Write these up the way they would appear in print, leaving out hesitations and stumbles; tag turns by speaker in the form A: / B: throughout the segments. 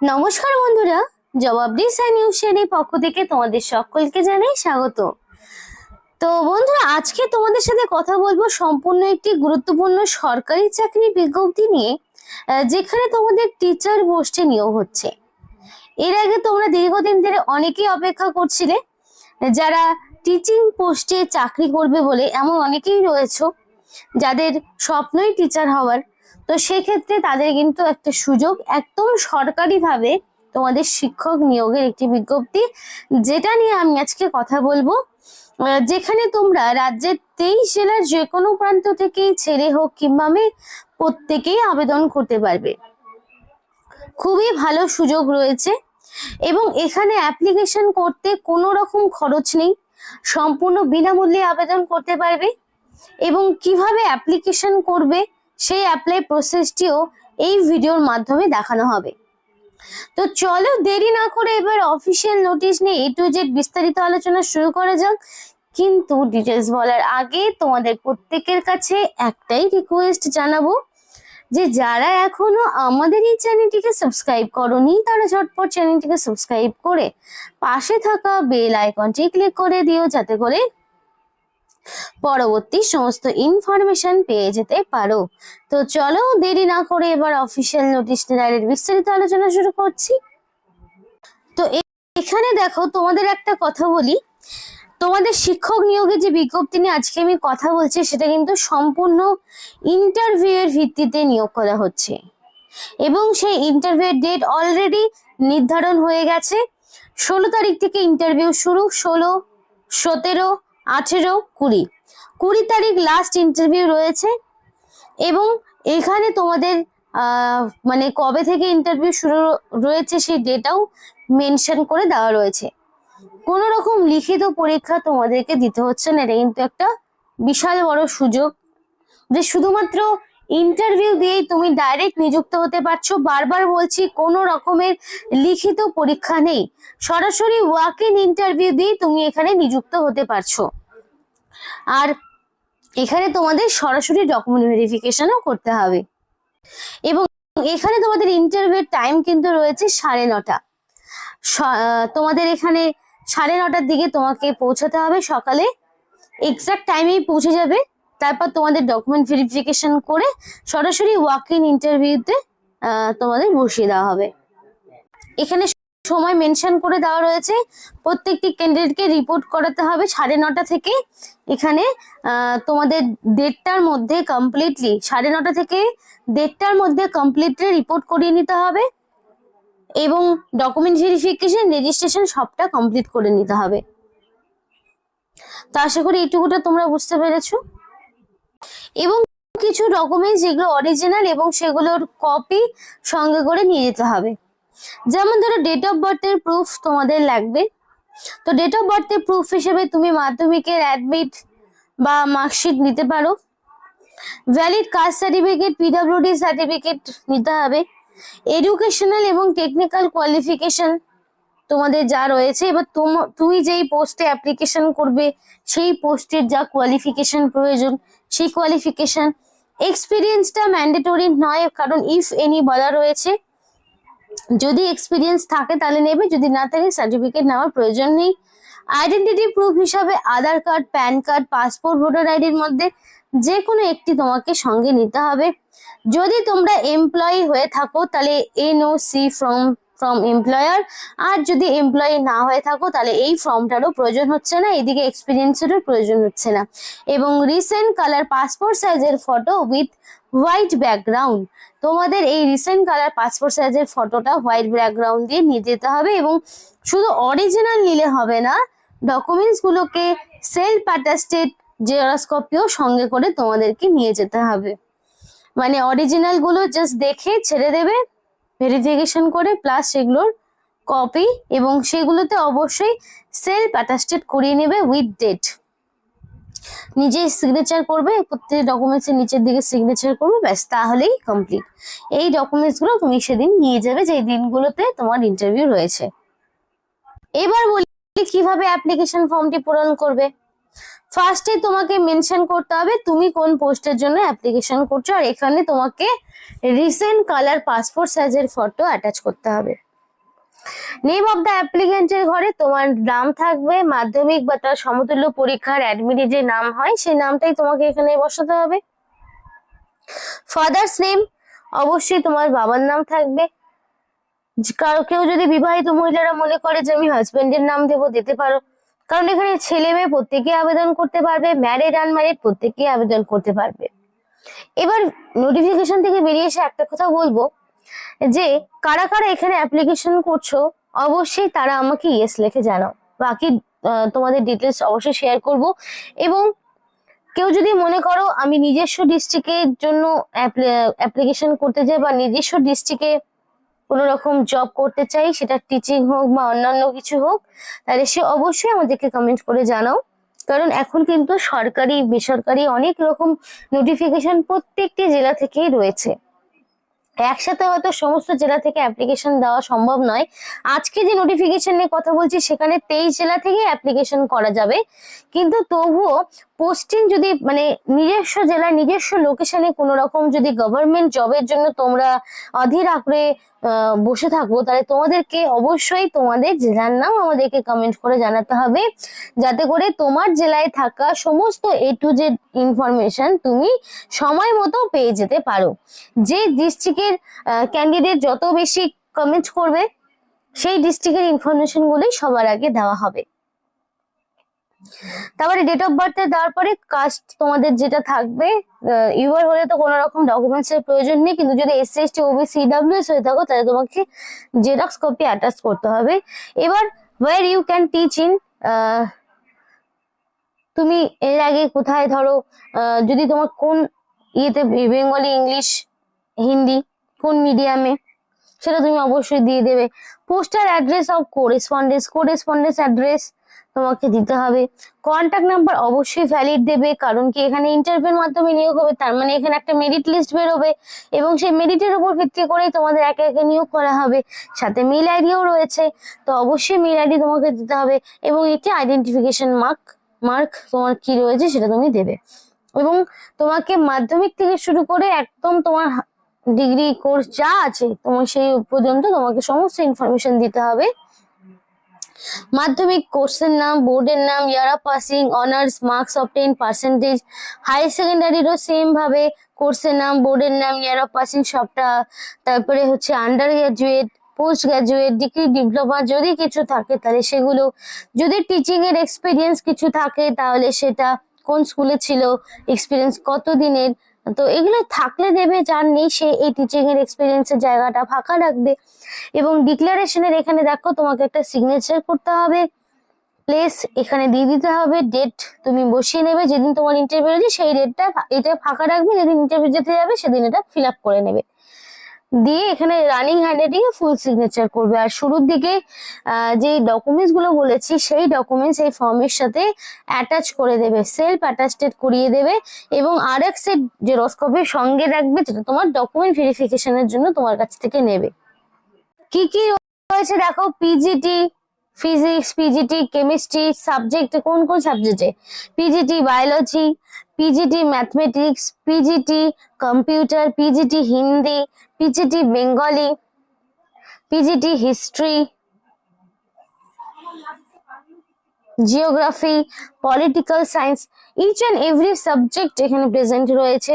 A: নমস্কার বন্ধুরা, জবাব দিশা নিউজ চ্যানেলের পক্ষ থেকে তোমাদের সকলকে জানাই স্বাগত। তো বন্ধুরা, আজকে তোমাদের সাথে কথা বলবো সম্পূর্ণ একটি গুরুত্বপূর্ণ সরকারি চাকরির বিজ্ঞপ্তি নিয়ে, যেখানে তোমাদের টিচার পোস্টে নিয়োগ হচ্ছে। এর আগে তোমরা দীর্ঘদিন ধরে অনেকেই অপেক্ষা করছিলে যারা টিচিং পোস্টে চাকরি করবে বলে, এমন অনেকেই রয়েছে যাদের স্বপ্নই টিচার হওয়ার। তো সেক্ষেত্রে তাদের কিন্তু একটা সুযোগ, একদম সরকারিভাবে তোমাদের শিক্ষক নিয়োগের একটি বিজ্ঞপ্তি, যেটা নিয়ে আমি আজকে কথা বলবো। যেখানে তোমরা রাজ্যের 23 জেলার যে কোনো প্রান্ত থেকেই ছেলে হোক কিংবা মেয়ে, প্রত্যেকেই আবেদন করতে পারবে। খুবই ভালো সুযোগ রয়েছে এবং এখানে অ্যাপ্লিকেশন করতে কোনো রকম খরচ নেই, সম্পূর্ণ বিনামূল্যে আবেদন করতে পারবে। এবং কিভাবে অ্যাপ্লিকেশন করবে সেই অ্যাপ্লাই প্রসেসটিও এই ভিডিওর মাধ্যমে দেখানো হবে। তো চলো দেরি না করে এবার অফিসিয়াল নোটিশ নিয়ে A to Z বিস্তারিত আলোচনা শুরু করা যাক। কিন্তু ডিটেলস বলার আগে তোমাদের প্রত্যেকের কাছে একটাই রিকোয়েস্ট জানাবো, যে যারা এখনো আমাদের এই চ্যানেলটিকে সাবস্ক্রাইব করোনি তারা ঝটপট চ্যানেলটিকে সাবস্ক্রাইব করে পাশে থাকা বেল আইকনটি ক্লিক করে দিও, যাতে করে পরবর্তী সমস্ত ইনফরমেশন পেয়ে যেতে পারো। তো চলো দেরি না করে এবার অফিসিয়াল নোটিশ ডাইরেক্ট বিস্তারিত আলোচনা শুরু করছি। তো এখানে দেখো, তোমাদের একটা কথা বলি, তোমাদের শিক্ষক নিয়োগের যে বিজ্ঞপ্তি নিয়ে আজকে আমি কথা বলছি, সেটা কিন্তু সম্পূর্ণ ইন্টারভিউ এর ভিত্তিতে নিয়োগ করা হচ্ছে এবং সেই ইন্টারভিউ ডেট অলরেডি নির্ধারণ হয়ে গেছে। 16 তারিখ থেকে ইন্টারভিউ শুরু, 16, 17, 18, 20 তারিখ লাস্ট ইন্টারভিউ রয়েছে। এবং এখানে তোমাদের মানে কবে থেকে ইন্টারভিউ শুরু রয়েছে সেই ডেটাও মেনশন করে দেওয়া রয়েছে। কোনো রকম লিখিত পরীক্ষা তোমাদেরকে দিতে হচ্ছে না। এটা কিন্তু একটা বিশাল বড় সুযোগ, যে শুধুমাত্র ইন্টারভিউ দিয়েই তুমি ডাইরেক্ট নিযুক্ত হতে পারছো। বারবার বলছি, কোনো রকমের লিখিত পরীক্ষা নেই, সরাসরি ওয়াক ইন ইন্টারভিউ দিয়ে তুমি এখানে নিযুক্ত হতে পারছো। আর এখানে তোমাদের সরাসরি ডকুমেন্ট ভেরিফিকেশনও করতে হবে। এবং এখানে তোমাদের ইন্টারভিউ টাইম কিন্তু রয়েছে 9:30। তোমাদের এখানে 9:30টার দিকে তোমাকে পৌঁছাতে হবে, সকালে এক্সাক্ট টাইমেই পৌঁছে যাবে। তারপর তোমাদের ডকুমেন্ট ভেরিফিকেশন করে সরাসরি ওয়াক ইন ইন্টারভিউতে তোমাদের বসিয়ে দেওয়া হবে। এখানে সময় মেনশন করে দেওয়া রয়েছে, প্রত্যেকটি ক্যান্ডিডেটকে রিপোর্ট করাতে হবে 9:30 থেকে। এখানে তোমাদের 1:30টার মধ্যে কমপ্লিটলি, 9:30 থেকে 1:30টার মধ্যে কমপ্লিটলি রিপোর্ট করিয়ে নিতে হবে এবং ডকুমেন্ট ভেরিফিকেশন, রেজিস্ট্রেশন সবটা কমপ্লিট করে নিতে হবে। তো আশা করি এইটুকুটা তোমরা বুঝতে পেরেছো। এবং কিছু ডকুমেন্টস যেগুলো অরিজিনাল এবং সেগুলোর কপি সঙ্গে করে নিয়ে যেতে হবে। যেমন ধরো ডেট অফ বার্থের প্রুফ তোমাদের লাগবে। তো ডেট অফ বার্থের প্রুফ হিসেবে তুমি মাধ্যমিকের অ্যাডমিট বা মার্কশিট নিতে পারো। Valid caste certificate, PWD certificate নিতে হবে। এডুকেশনাল এবং টেকনিক্যাল কোয়ালিফিকেশন তোমাদের যা রয়েছে, এবার তুমি যেই পোস্টে অ্যাপ্লিকেশন করবে সেই পোস্টের যা কোয়ালিফিকেশন প্রয়োজন সেই কোয়ালিফিকেশন। এক্সপিরিয়েন্সটা ম্যান্ডেটরি নয়, কারণ ইফ এনি বলা রয়েছে, যদি এক্সপিরিয়েন্স থাকে তাহলে নেবে, যদি না থাকে সার্টিফিকেট নেওয়ার প্রয়োজন নেই। আইডেন্টিটি প্রুফ হিসাবে Aadhaar card, PAN card, passport, voter আইডির মধ্যে যে কোনো একটি তোমাকে সঙ্গে নিতে হবে। যদি তোমরা এমপ্লয়ি হয়ে থাকো তাহলে NOC ফ্রম এমপ্লয়ার, আর যদি এমপ্লয়ি না হয়ে থাকো তাহলে এই ফর্মটারও প্রয়োজন হচ্ছে না, এদিকে এক্সপিরিয়েন্সেরও প্রয়োজন হচ্ছে না। এবং রিসেন্ট কালার পাসপোর্ট সাইজের ফটো উইথ হোয়াইট ব্যাকগ্রাউন্ড, তোমাদের এই রিসেন্ট কালার পাসপোর্ট সাইজের ফটোটা হোয়াইট ব্যাকগ্রাউন্ড দিয়ে নিয়ে যেতে হবে। এবং শুধু অরিজিনাল নিলে হবে না, ডকুমেন্টস গুলোকে সেলফ অ্যাটাস্টেড জেরক্স কপিও সঙ্গে করে তোমাদেরকে নিয়ে যেতে হবে। মানে অরিজিনাল গুলো জাস্ট দেখে ছেড়ে দেবে ভেরিফিকেশন করে, প্লাস সেগুলোর কপি, এবং সেগুলোতে অবশ্যই সেলফ অ্যাটাস্টেড করিয়ে নেবে উইথ ডেট। নিজে সিগনেচার করবে, প্রত্যেক ডকুমেন্টসের নিচের দিকে সিগনেচার করবে, ব্যাস, তাহলেই কমপ্লিট। এই ডকুমেন্টস গুলো তুমি সেদিন নিয়ে যাবে যেই দিনগুলোতে তোমার ইন্টারভিউ রয়েছে। এবার বলি কিভাবে অ্যাপ্লিকেশন ফর্মটি পূরণ করবে। ফার্স্টে তোমাকে মেনশন করতে হবে তুমি কোন পোস্টের জন্য অ্যাপ্লিকেশন করছো, আর এখানে তোমাকে রিসেন্ট কালার পাসপোর্ট সাইজের ফটো অ্যাটাচ করতে হবে। নেম অফ দ্য অ্যাপ্লিকেন্টের ঘরে তোমার নাম থাকবে, মাধ্যমিক বা তার সমতুল্য পরীক্ষার অ্যাডমিটে যে নাম হয় সেই নামটাই তোমাকে এখানে বসাতে হবে। ফাদার্স নেম, অবশ্যই তোমার বাবার নাম থাকবে। কেউ যদি বিবাহিত মহিলারা মনে করে যে আমি হাজবেন্ডের নাম দেবো, দিতে পারো, কারণ এখানে ছেলে মেয়ে প্রত্যেকে আবেদন করতে পারবে, ম্যারিড আনম্যারিড প্রত্যেকে আবেদন করতে পারবে। এবার নোটিফিকেশন থেকে বেরিয়ে এসে একটা কথা বলবো যে কারা কারা এখানে অ্যাপ্লিকেশন করছো অবশ্যই তারা আমাকে ইয়েস লিখে জানাও। বাকি তোমাদের ডিটেলস অবশ্যই শেয়ার করব। এবং কেউ যদি মনে করো আমি নিজস্ব ডিস্ট্রিক্টের জন্য অ্যাপ্লিকেশন করতে চাই বা নিজস্ব ডিস্ট্রিক্টে কোনো রকম জব করতে চাই, সেটা টিচিং হোক বা অন্যান্য কিছু হোক, তাহলে সে অবশ্যই আমাদেরকে কমেন্ট করে জানাও। কারণ এখন কিন্তু সরকারি বেসরকারি অনেক রকম নোটিফিকেশন প্রত্যেকটি জেলা থেকেই রয়েছে। একসাথে হয়তো সমস্ত জেলা থেকে অ্যাপ্লিকেশন দেওয়া সম্ভব নয়। আজকে যে নোটিফিকেশন নিয়ে কথা বলছি সেখানে 23 জেলা থেকে অ্যাপ্লিকেশন করা যাবে, কিন্তু তবুও পোস্টিং যদি মানে নিজস্ব জেলায় নিজস্ব লোকেশনে কোনো রকম যদি গভর্নমেন্ট জবের জন্য তোমরা অধীর আগ্রহে বসে থাকবো, তাহলে তোমাদেরকে অবশ্যই তোমাদের জেলার নাম আমাদেরকে কমেন্ট করে জানাতে হবে, যাতে করে তোমার জেলায় থাকা সমস্ত A to Z ইনফরমেশন তুমি সময় মতো পেয়ে যেতে পারো। যে ডিস্ট্রিক্টের ক্যান্ডিডেট যত বেশি কমেন্ট করবে সেই ডিস্ট্রিক্টের ইনফরমেশন গুলোই সবার আগে দেওয়া হবে। তারপরে ডেট অফ বার্থ দেওয়ার পরে কাস্ট তোমাদের যেটা থাকবে, ইউআর হলে তো কোনো রকম ডকুমেন্টস এর প্রয়োজন নেই, কিন্তু যদি SC ST OBC EWS হয়ে থাকো তাহলে তোমাকে জেরক্স কপি অ্যাটাচ করতে হবে। এবার where you can teach in, তুমি এর আগে কোথায় ধরো যদি তোমার কোন ইয়েতে বেঙ্গলি ইংলিশ হিন্দি কোন মিডিয়ামে সেটা তুমি অবশ্যই দিয়ে দেবে। Postal address of correspondence address তোমাকে দিতে হবে। কন্ট্যাক্ট নাম্বার অবশ্যই ভ্যালিড দেবে, কারণ কি এখানে ইন্টারভিউর মাধ্যমে নিয়োগ হবে, তার মানে এখানে একটা মেরিট লিস্ট বেরোবে এবং সেই মেরিটের উপর ভিত্তি করেই তোমাদের একে একে নিয়োগ করা হবে। সাথে মেল আইডিও রয়েছে, তো অবশ্যই মেল আইডি তোমাকে দিতে হবে এবং একটি আইডেন্টিফিকেশন মার্ক তোমার কি রয়েছে সেটা তুমি দেবে। এবং তোমাকে মাধ্যমিক থেকে শুরু করে একদম তোমার ডিগ্রি কোর্স যা আছে তোমার সেই পর্যন্ত তোমাকে সমস্ত ইনফরমেশন দিতে হবে। মাধ্যমিক কোর্সের নাম, বোর্ডের নাম, year of passing, honours, marks obtain, percentage. Higher সেকেন্ডারিরও সেম ভাবে কোর্সের নাম, বোর্ডের নাম, ইয়ার অফ পাসিং সবটা। তারপরে হচ্ছে under graduate, post graduate, degree, diploma যদি কিছু থাকে তাহলে সেগুলো। যদি টিচিং এর এক্সপিরিয়েন্স কিছু থাকে তাহলে সেটা, কোন স্কুলে ছিল, এক্সপিরিয়েন্স কত দিনের, তো এগুলো থাকলে দেবে, যার নেই সে এই টিচিং এর এক্সপিরিয়েন্সের জায়গাটা ফাঁকা রাখবে। এবং ডিক্লারেশনের এখানে দেখো তোমাকে একটা সিগনেচার করতে হবে, প্লেস এখানে দিয়ে দিতে হবে, ডেট তুমি বসিয়ে নেবে যেদিন তোমার ইন্টারভিউ আছে সেই ডেটটা এটা ফাঁকা রাখবে, যেদিন ইন্টারভিউ যেতে যাবে সেদিন এটা ফিল আপ করে নেবে, দিয়ে এখানে রানিং হ্যান্ডরাইটিং এ ফুল সিগনেচার করবে। আর শুরুর দিকে যে ডকুমেন্টস গুলো বলেছি সেই ডকুমেন্টস এই ফর্মের সাথে অ্যাটাচ করে দেবে, সেলফ অ্যাটাস্টেড করিয়ে দেবে এবং আরেক সেট জেরক্স কপি সঙ্গে রাখবে, যেটা তোমার ডকুমেন্ট ভেরিফিকেশনের জন্য তোমার কাছ থেকে নেবে। কি কি রয়েছে দেখো, PGT physics, PGT chemistry, subject কোন কোন সাবজেক্টে, PGT biology, PGT mathematics, PGT computer, PGT Hindi, PGT Bengali, PGT history, geography, political science, each and every subject এখানে প্রেজেন্ট রয়েছে।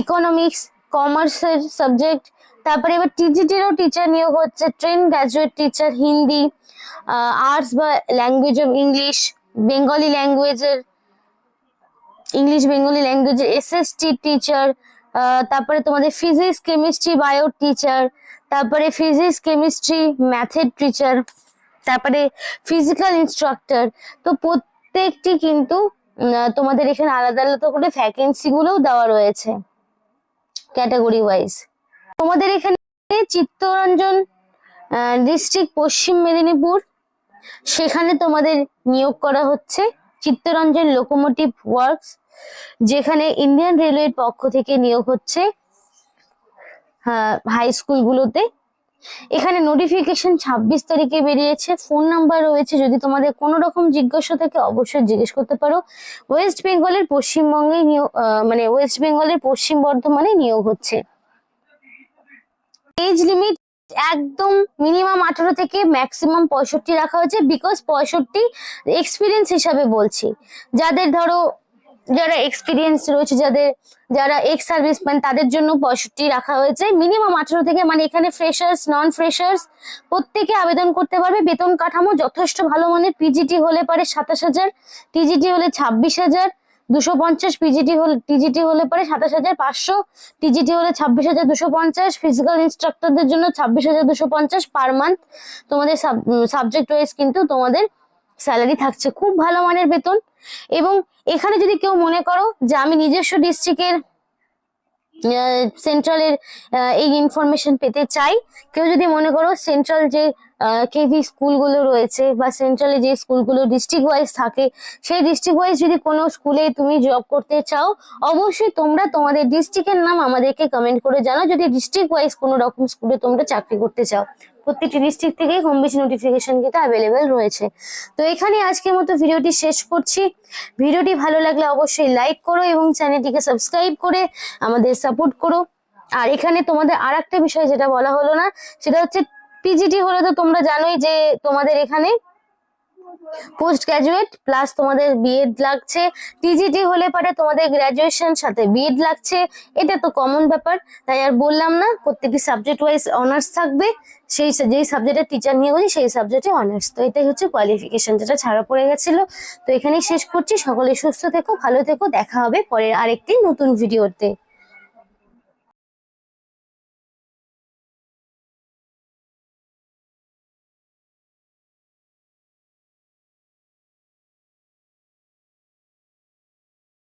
A: ইকোনমিক্স, কমার্সের সাবজেক্ট। তারপরে এবার টিজিটিরও টিচার নিয়োগ হচ্ছে, train graduate teacher Hindi, arts বা ল্যাঙ্গুয়েজ অফ ইংলিশ, বেঙ্গলি ল্যাঙ্গুয়েজের ইংলিশ বেঙ্গলি ল্যাঙ্গুয়েজের এসএসটি টিচার। তারপরে তোমাদের ফিজিক্স কেমিস্ট্রি বায়ো টিচার, তারপরে ফিজিক্স কেমিস্ট্রি ম্যাথের টিচার, তারপরে ফিজিক্যাল ইনস্ট্রাক্টর। তো প্রত্যেকটি কিন্তু তোমাদের এখানে আলাদা আলাদা করে ভ্যাকেন্সি গুলোও দেওয়া রয়েছে ক্যাটাগরি ওয়াইজ। তোমাদের এখানে চিত্তরঞ্জন ডিস্ট্রিক্ট পশ্চিম মেদিনীপুর, সেখানে তোমাদের নিয়োগ করা হচ্ছে চিত্তরঞ্জন লোকোমোটিভ ওয়ার্কস, যেখানে ইন্ডিয়ান রেলওয়ের পক্ষ থেকে নিয়োগ হচ্ছে হাই স্কুলগুলোতে। এখানে নোটিফিকেশন 26 তারিখে বেরিয়েছে। ফোন নাম্বার রয়েছে, যদি তোমাদের কোনো রকম জিজ্ঞাসা থাকে অবশ্যই জিজ্ঞেস করতে পারো। ওয়েস্ট বেঙ্গলের পশ্চিমবঙ্গে নিয়োগ, মানে ওয়েস্ট বেঙ্গলের পশ্চিম বর্ধমানে নিয়োগ হচ্ছে। এজ লিমিট একদম মিনিমাম 18 থেকে ম্যাক্সিমাম 65 রাখা হয়েছে, বিকজ 65 এক্সপিরিয়েন্স হিসাবে বলছি। যাদের ধরো যারা এক্সপিরিয়েন্স রয়েছে, যারা এক্স সার্ভিসম্যান, তাদের জন্য 65 রাখা হয়েছে। মিনিমাম 18 থেকে, মানে এখানে ফ্রেশার্স নন ফ্রেশার্স প্রত্যেকে আবেদন করতে পারবে। বেতন কাঠামো যথেষ্ট ভালো মানের। পিজিটি হলে পারে 27,000, টিজিটি হলে 26,250, টিজিটি হলে পারে 27,500, টিজিটি হলে 26,250। ফিজিক্যাল ইনস্ট্রাক্টরদের জন্য 26,250 পার মান্থ। তোমাদের সাবজেক্ট ওয়াইজ কিন্তু তোমাদের স্যালারি থাকছে। খুব ভালো মানের বেতন। এবং এখানে যদি কেউ মনে করো যে আমি নিজস্ব ডিস্ট্রিক্টের সেন্ট্রালের এই ইনফরমেশন পেতে চাই, কেউ যদি মনে করো সেন্ট্রাল যে কেভি স্কুলগুলো রয়েছে বা সেন্ট্রালে যে স্কুলগুলো ডিস্ট্রিক্ট ওয়াইজ থাকে, সেই ডিস্ট্রিক্ট ওয়াইজ যদি কোনো স্কুলে তুমি জব করতে চাও, অবশ্যই তোমরা তোমাদের ডিস্ট্রিক্টের নাম আমাদেরকে কমেন্ট করে জানাও। যদি ডিস্ট্রিক্ট ওয়াইজ কোনো রকম স্কুলে তোমরা চাকরি করতে চাও, প্রত্যেকটি ডিস্ট্রিক্ট থেকেই হোম বেস নোটিফিকেশন কিন্তু অ্যাভেলেবেল রয়েছে। তো এখানে আজকের মতো ভিডিওটি শেষ করছি। ভিডিওটি ভালো লাগলে অবশ্যই লাইক করো এবং চ্যানেলটিকে সাবস্ক্রাইব করে আমাদের সাপোর্ট করো। আর এখানে তোমাদের আর একটা বিষয় যেটা বলা হলো না, সেটা হচ্ছে পিজিটি হলে তো তোমরা জানোই যে তোমাদের এখানে পোস্ট গ্রাজুয়েট প্লাস তোমাদের বিএড লাগছে। টিজিটি হলে পারে তোমাদের গ্রাজুয়েশন সাথে বিএড লাগছে, এটা তো কমন ব্যাপার, তাই আর বললাম না। প্রত্যেকটি সাবজেক্ট ওয়াইজ অনার্স থাকবে, যেই সাবজেক্টের টিচার নিয়ে গেছি সেই সাবজেক্টে অনার্স। তো এটাই হচ্ছে কোয়ালিফিকেশন, যেটা ছাড়া পড়ে গেছিল। তো এখানেই শেষ করছি। সকলে সুস্থ থেকো, ভালো থেকো, দেখা হবে পরের আরেকটি নতুন ভিডিওতে।